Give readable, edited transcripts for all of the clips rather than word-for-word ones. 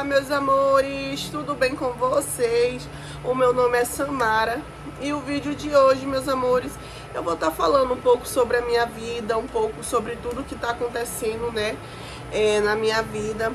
meus amores, tudo bem com vocês? O meu nome é Samara e o vídeo de hoje, meus amores, eu vou estar falando um pouco sobre a minha vida, um pouco sobre tudo que está acontecendo, né, na minha vida,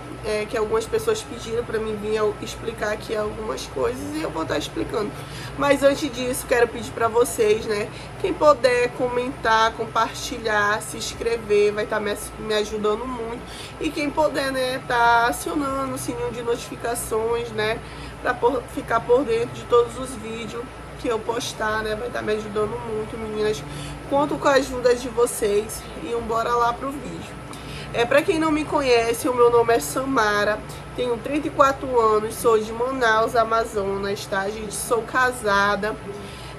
que algumas pessoas pediram para mim vir explicar aqui algumas coisas e eu vou estar explicando. Mas antes disso, quero pedir para vocês, né, quem puder comentar, compartilhar, se inscrever, vai estar me ajudando muito. E quem puder, né, tá acionando o sininho de notificações, né, para ficar por dentro de todos os vídeos que eu postar, né, vai estar me ajudando muito, meninas. Conto com a ajuda de vocês e bora lá pro vídeo. Para quem não me conhece, o meu nome é Samara, tenho 34 anos, sou de Manaus, Amazonas, tá, gente? Sou casada,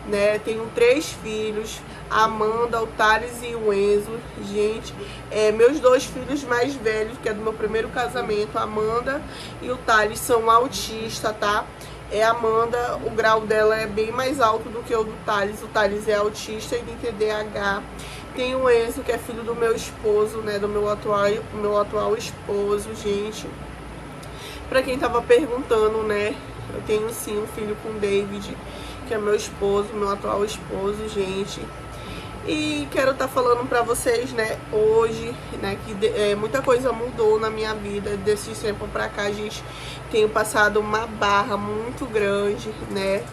né? Tenho 3 filhos, a Amanda, o Thales e o Enzo. Gente, meus 2 filhos mais velhos, que é do meu primeiro casamento, a Amanda e o Thales, são autistas, tá? A Amanda, o grau dela é bem mais alto do que o do Thales. O Thales é autista e tem TDAH. Tem o Enzo, que é filho do meu esposo, né, do meu atual esposo, gente. Pra quem tava perguntando, né, eu tenho sim um filho com o David, que é meu esposo, meu atual esposo, gente. E quero estar falando pra vocês, né, hoje, né, que muita coisa mudou na minha vida desse tempo pra cá, gente. Tenho passado uma barra muito grande, né.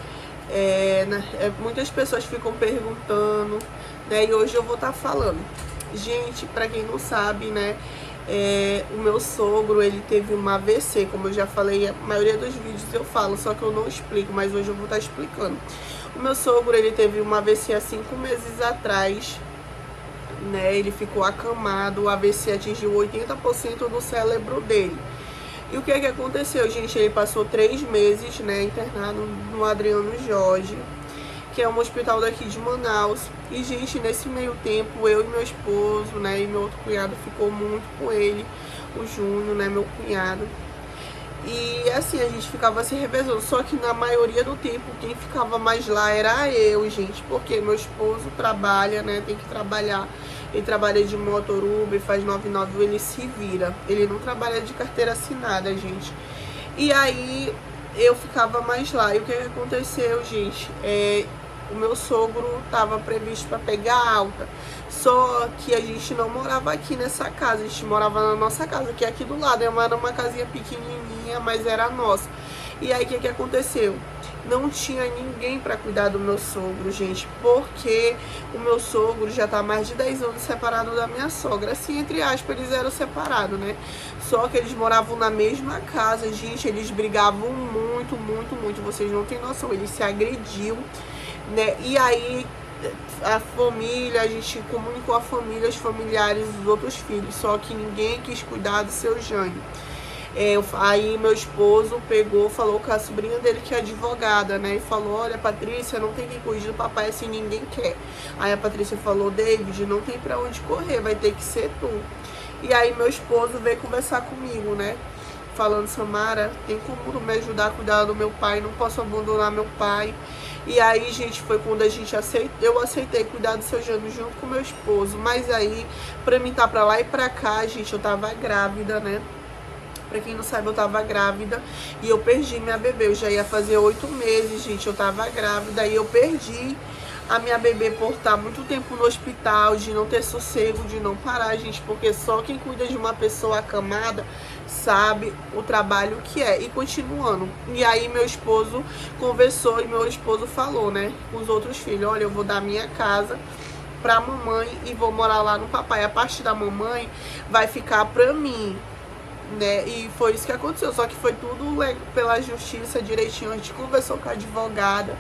Muitas pessoas ficam perguntando, né, e hoje eu vou estar falando. Gente, pra quem não sabe, né, o meu sogro, ele teve uma AVC, como eu já falei, a maioria dos vídeos eu falo, só que eu não explico, mas hoje eu vou estar explicando. O meu sogro, ele teve uma AVC há 5 meses atrás, né, ele ficou acamado, o AVC atingiu 80% do cérebro dele. E o que aconteceu, gente? Ele passou 3 meses, né, internado no Adriano Jorge, que é um hospital daqui de Manaus. E, gente, nesse meio tempo, eu e meu esposo, né, e meu outro cunhado ficou muito com ele, o Júnior, né, meu cunhado. E, assim, a gente ficava se revezando, só que na maioria do tempo, quem ficava mais lá era eu, gente, porque meu esposo trabalha, né, tem que trabalhar. Ele trabalha de motor Uber, faz 99, ele se vira. Ele não trabalha de carteira assinada, gente. E aí, eu ficava mais lá. E o que aconteceu, gente? O meu sogro estava previsto para pegar alta. Só que a gente não morava aqui nessa casa. A gente morava na nossa casa, que é aqui do lado. Era uma casinha pequenininha, mas era nossa. E aí, o que aconteceu? Não tinha ninguém para cuidar do meu sogro, gente, porque o meu sogro já tá há mais de 10 anos separado da minha sogra. Assim, entre aspas, eles eram separados, né? Só que eles moravam na mesma casa, gente, eles brigavam muito, muito, muito. Vocês não têm noção, eles se agrediam, né? E aí, a família, a gente comunicou a família, os familiares dos outros filhos, só que ninguém quis cuidar do seu Jânio. Aí meu esposo pegou, falou com a sobrinha dele, que é advogada, né? E falou: olha, Patrícia, não tem quem cuide do papai assim, ninguém quer. Aí a Patrícia falou: David, não tem pra onde correr, vai ter que ser tu. E aí meu esposo veio conversar comigo, né? Falando: Samara, tem como me ajudar a cuidar do meu pai? Não posso abandonar meu pai. E aí, gente, foi quando eu aceitei cuidar do seu Jânio junto com meu esposo. Mas aí, pra mim tá pra lá e pra cá, gente, eu tava grávida, né? Pra quem não sabe, eu tava grávida e eu perdi minha bebê. Eu já ia fazer 8 meses, gente, eu tava grávida e eu perdi a minha bebê por estar muito tempo no hospital, de não ter sossego, de não parar, gente, porque só quem cuida de uma pessoa acamada sabe o trabalho que é. E continuando, e aí meu esposo conversou e meu esposo falou, né, com os outros filhos: olha, eu vou dar minha casa pra mamãe e vou morar lá no papai. A parte da mamãe vai ficar pra mim, né? E foi isso que aconteceu, só que foi tudo pela justiça, direitinho. A gente conversou com a advogada,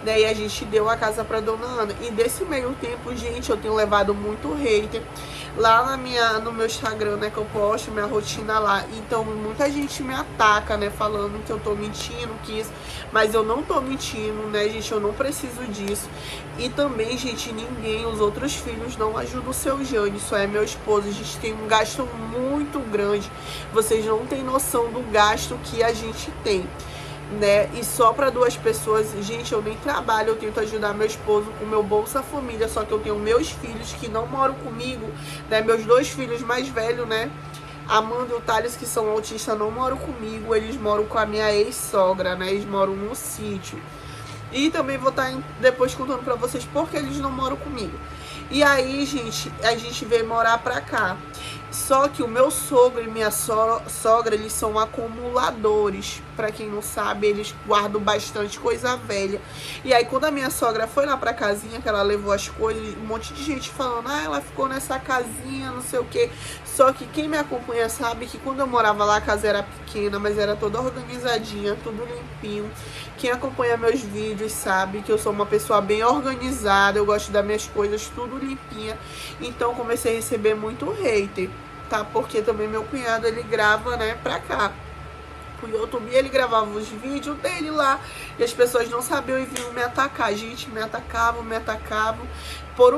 né, e a gente deu a casa pra dona Ana. E desse meio tempo, gente, eu tenho levado muito hater lá no meu Instagram, né, que eu posto minha rotina lá. Então muita gente me ataca, né, falando que eu tô mentindo, que isso, mas eu não tô mentindo, né, gente, eu não preciso disso. E também, gente, ninguém, os outros filhos não ajudam o seu Jânio, só é meu esposo. A gente tem um gasto muito grande, vocês não têm noção do gasto que a gente tem, né? E só para 2 pessoas, gente, eu nem trabalho, eu tento ajudar meu esposo com meu Bolsa Família, só que eu tenho meus filhos que não moram comigo, né? Meus 2 filhos mais velhos, né? A Amanda e o Thales, que são autistas, não moram comigo, eles moram com a minha ex-sogra, né? Eles moram no sítio. E também vou estar depois contando pra vocês porque eles não moram comigo. E aí, gente, a gente veio morar pra cá. Só que o meu sogro e minha sogra, eles são acumuladores. Pra quem não sabe, eles guardam bastante coisa velha. E aí, quando a minha sogra foi lá pra casinha, que ela levou as coisas, um monte de gente falando, ah, ela ficou nessa casinha, não sei o quê. Só que quem me acompanha sabe que quando eu morava lá, a casa era pequena, mas era toda organizadinha, tudo limpinho. Quem acompanha meus vídeos sabe que eu sou uma pessoa bem organizada, eu gosto das minhas coisas tudo limpinha. Então, comecei a receber muito hater, tá? Porque também meu cunhado, ele grava, né, pra cá, pro YouTube, e ele gravava os vídeos dele lá, e as pessoas não sabiam e vinham me atacar. Gente, me atacavam. Por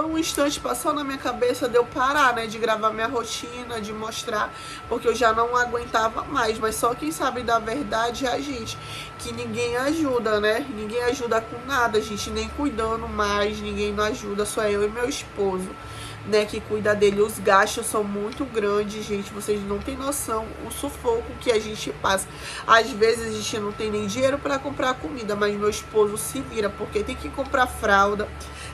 um instante passou na minha cabeça de eu parar, né, de gravar minha rotina, de mostrar, porque eu já não aguentava mais. Mas só quem sabe da verdade é a gente, que ninguém ajuda, né? Ninguém ajuda com nada, a gente nem cuidando mais, ninguém não ajuda, só eu e meu esposo, né, que cuida dele. Os gastos são muito grandes, gente, vocês não têm noção o sufoco que a gente passa. Às vezes a gente não tem nem dinheiro para comprar comida, mas meu esposo se vira, porque tem que comprar fralda,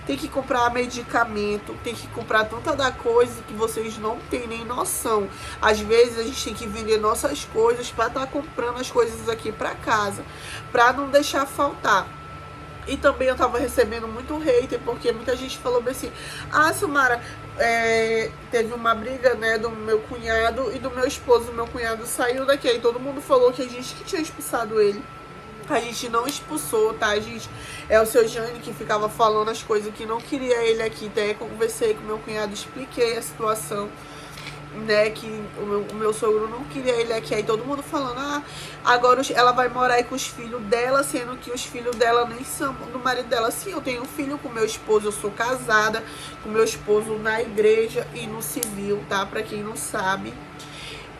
tem que comprar medicamento, tem que comprar tanta da coisa que vocês não têm nem noção. Às vezes a gente tem que vender nossas coisas para estar comprando as coisas aqui para casa, para não deixar faltar. E também eu tava recebendo muito hater, porque muita gente falou assim, ah, Samara, teve uma briga, né, do meu cunhado e do meu esposo. Meu cunhado saiu daqui, aí todo mundo falou que a gente que tinha expulsado ele. A gente não expulsou, tá, gente? É o seu Jane que ficava falando as coisas, que não queria ele aqui. Até conversei com meu cunhado, expliquei a situação, né, que o meu sogro não queria ele aqui. Aí todo mundo falando, ah, agora ela vai morar aí com os filhos dela, sendo que os filhos dela nem são do marido dela. Sim, eu tenho um filho com meu esposo, eu sou casada com meu esposo na igreja e no civil, tá? Pra quem não sabe.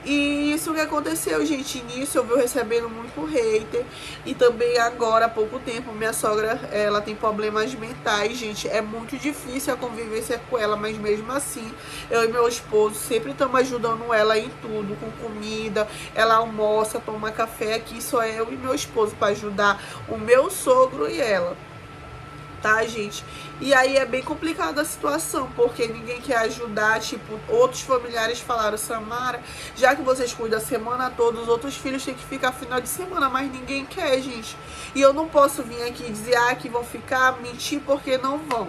E isso que aconteceu, gente. Nisso eu venho recebendo muito hater. E também agora, há pouco tempo, minha sogra, ela tem problemas mentais, gente. É muito difícil a convivência com ela, mas mesmo assim, eu e meu esposo sempre estamos ajudando ela em tudo, com comida. Ela almoça, toma café aqui, só eu e meu esposo, para ajudar o meu sogro e ela, tá, gente? E aí é bem complicada a situação, porque ninguém quer ajudar. Tipo, outros familiares falaram, Samara, já que vocês cuidam a semana toda, os outros filhos têm que ficar final de semana, mas ninguém quer, gente. E eu não posso vir aqui dizer, ah, que vão ficar, mentir, porque não vão.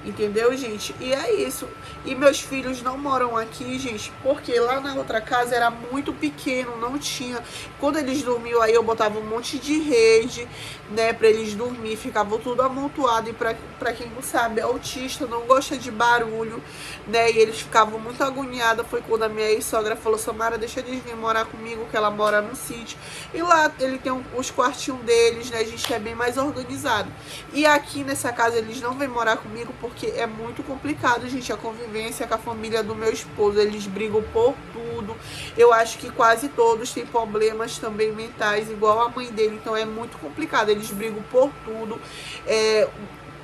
Entendeu, gente? E é isso. E meus filhos não moram aqui, gente, porque lá na outra casa era muito pequeno, não tinha. Quando eles dormiam aí, eu botava um monte de rede, né, pra eles dormir, ficava tudo amontoado. E pra quem não sabe, autista não gosta de barulho, né, e eles ficavam muito agoniados. Foi quando a minha ex-sogra falou, Samara, deixa eles vir morar comigo, que ela mora no sítio. E lá ele tem os quartinhos deles, né, a gente é bem mais organizado. E aqui nessa casa eles não vêm morar comigo, porque é muito complicado, gente, a convivência com a família do meu esposo. Eles brigam por tudo. Eu acho que quase todos têm problemas também mentais, igual a mãe dele. Então é muito complicado, eles brigam por tudo.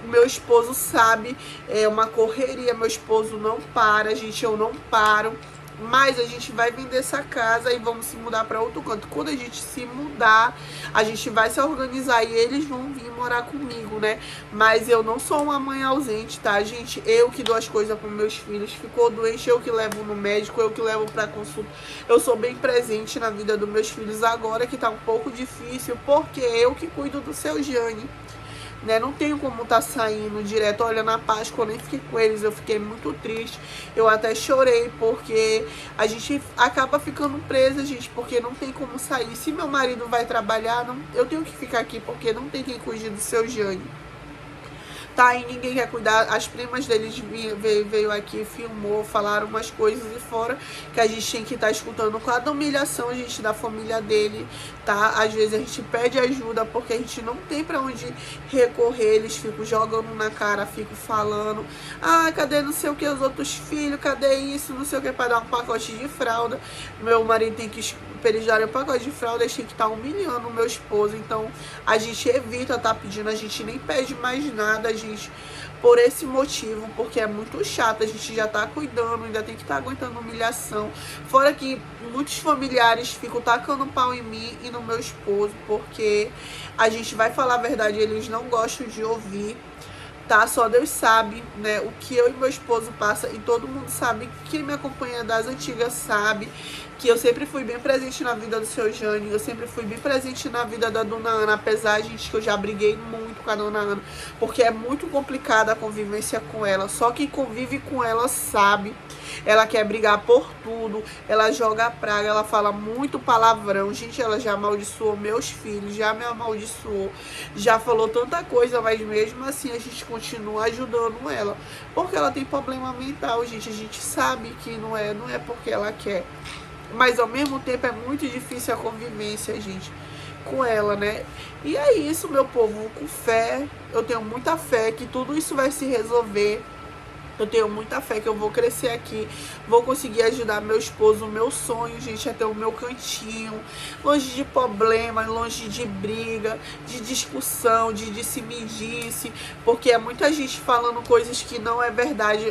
Meu esposo sabe, é uma correria. Meu esposo não para, gente, eu não paro. Mas a gente vai vender essa casa e vamos se mudar para outro canto. Quando a gente se mudar, a gente vai se organizar e eles vão vir morar comigo, né? Mas eu não sou uma mãe ausente, tá, gente? Eu que dou as coisas para meus filhos. Ficou doente, eu que levo no médico, eu que levo para consulta. Eu sou bem presente na vida dos meus filhos agora, que tá um pouco difícil, porque eu que cuido do seu Jane, né? Não tenho como estar saindo direto. Olha, na Páscoa eu nem fiquei com eles, eu fiquei muito triste. Eu até chorei, porque a gente acaba ficando presa, gente, porque não tem como sair. Se meu marido vai trabalhar, eu tenho que ficar aqui, porque não tem quem cuide do seu Jane, tá? E ninguém quer cuidar. As primas deles veio aqui, filmou, falaram umas coisas e fora que a gente tem que estar escutando cada humilhação, gente, da família dele, tá? Às vezes a gente pede ajuda porque a gente não tem pra onde recorrer. Eles ficam jogando na cara, ficam falando, ah, cadê não sei o que os outros filhos, cadê isso, não sei o que, para dar um pacote de fralda. Meu marido tem que, pra eles darem um pacote de fralda, eles têm que estar humilhando o meu esposo. Então a gente evita tá pedindo, a gente nem pede mais nada, a gente gente, por esse motivo, porque é muito chato. A gente já tá cuidando, ainda tem que estar aguentando humilhação. Fora que muitos familiares ficam tacando pau em mim e no meu esposo, porque a gente vai falar a verdade, eles não gostam de ouvir, tá? Só Deus sabe, né, o que eu e meu esposo passa, e todo mundo sabe, quem me acompanha das antigas sabe que eu sempre fui bem presente na vida do seu Jânio, eu sempre fui bem presente na vida da dona Ana, apesar, gente, que eu já briguei muito com a dona Ana, porque é muito complicada a convivência com ela, só quem convive com ela sabe. Ela quer brigar por tudo, ela joga praga, ela fala muito palavrão. Gente, ela já amaldiçoou meus filhos, já me amaldiçoou, já falou tanta coisa, mas mesmo assim a gente continua ajudando ela, porque ela tem problema mental, gente. A gente sabe que não é porque ela quer, mas ao mesmo tempo é muito difícil a convivência, gente, com ela, né? E é isso, meu povo, com fé, eu tenho muita fé que tudo isso vai se resolver. Eu tenho muita fé que eu vou crescer aqui, vou conseguir ajudar meu esposo. O meu sonho, gente, é ter o meu cantinho, longe de problemas, longe de briga, de discussão, de disse-me-disse, porque é muita gente falando coisas que não é verdade.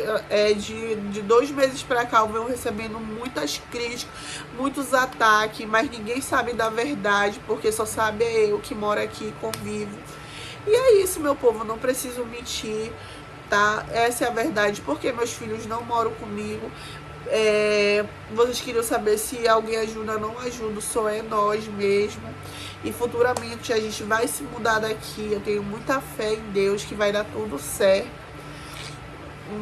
De 2 meses pra cá eu venho recebendo muitas críticas, muitos ataques, mas ninguém sabe da verdade, porque só sabe eu que moro aqui e convivo. E é isso, meu povo, não preciso mentir, tá? Essa é a verdade, porque meus filhos não moram comigo. Vocês queriam saber se alguém ajuda, não ajuda, só é nós mesmo. E futuramente a gente vai se mudar daqui. Eu tenho muita fé em Deus que vai dar tudo certo,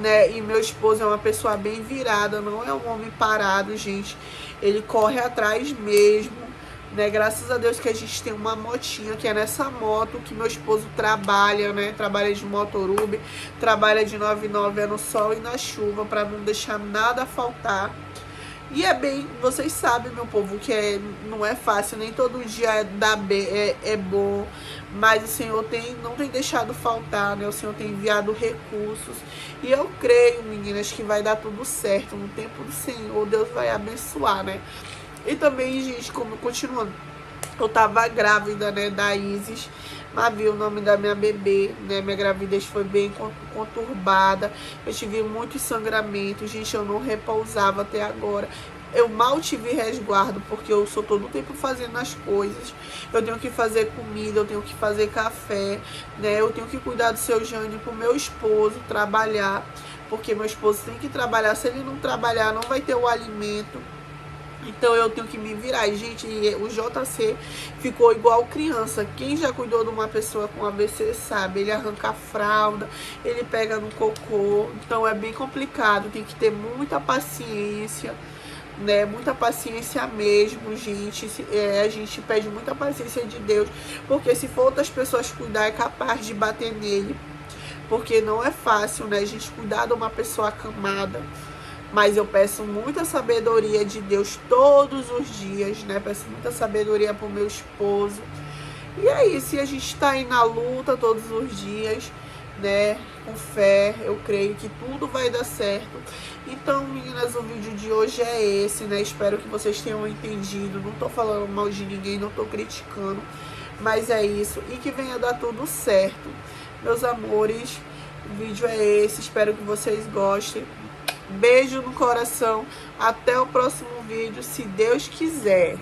né? E meu esposo é uma pessoa bem virada, não é um homem parado, gente. Ele corre atrás mesmo, né? Graças a Deus que a gente tem uma motinha, que é nessa moto que meu esposo trabalha, né? Trabalha de motorhome, trabalha de 99, é no sol e na chuva, para não deixar nada faltar. E é bem, vocês sabem, meu povo, que não é fácil, nem todo dia é bom, mas o Senhor não tem deixado faltar, né? O Senhor tem enviado recursos, e eu creio, meninas, que vai dar tudo certo. No tempo do Senhor, Deus vai abençoar, né? E também, gente, como continuando, eu tava grávida, né, da Isis, mas viu o nome da minha bebê, né? Minha gravidez foi bem conturbada, eu tive muitos sangramentos, gente, eu não repousava até agora. Eu mal tive resguardo, porque eu sou todo o tempo fazendo as coisas. Eu tenho que fazer comida, eu tenho que fazer café, né? Eu tenho que cuidar do seu Jânio pro meu esposo trabalhar, porque meu esposo tem que trabalhar. Se ele não trabalhar, não vai ter o alimento. Então eu tenho que me virar. E, gente, o JC ficou igual criança. Quem já cuidou de uma pessoa com AVC sabe. Ele arranca a fralda, ele pega no cocô. Então é bem complicado. Tem que ter muita paciência, né? Muita paciência mesmo, gente. A gente pede muita paciência de Deus, porque se for outras pessoas cuidar, é capaz de bater nele. Porque não é fácil, né? A gente cuidar de uma pessoa acamada. Mas eu peço muita sabedoria de Deus todos os dias, né? Peço muita sabedoria pro meu esposo. E é isso, e a gente tá aí na luta todos os dias, né? Com fé, eu creio que tudo vai dar certo. Então, meninas, o vídeo de hoje é esse, né? Espero que vocês tenham entendido. Não tô falando mal de ninguém, não tô criticando. Mas é isso, e que venha dar tudo certo. Meus amores, o vídeo é esse, espero que vocês gostem. Beijo no coração, até o próximo vídeo, se Deus quiser.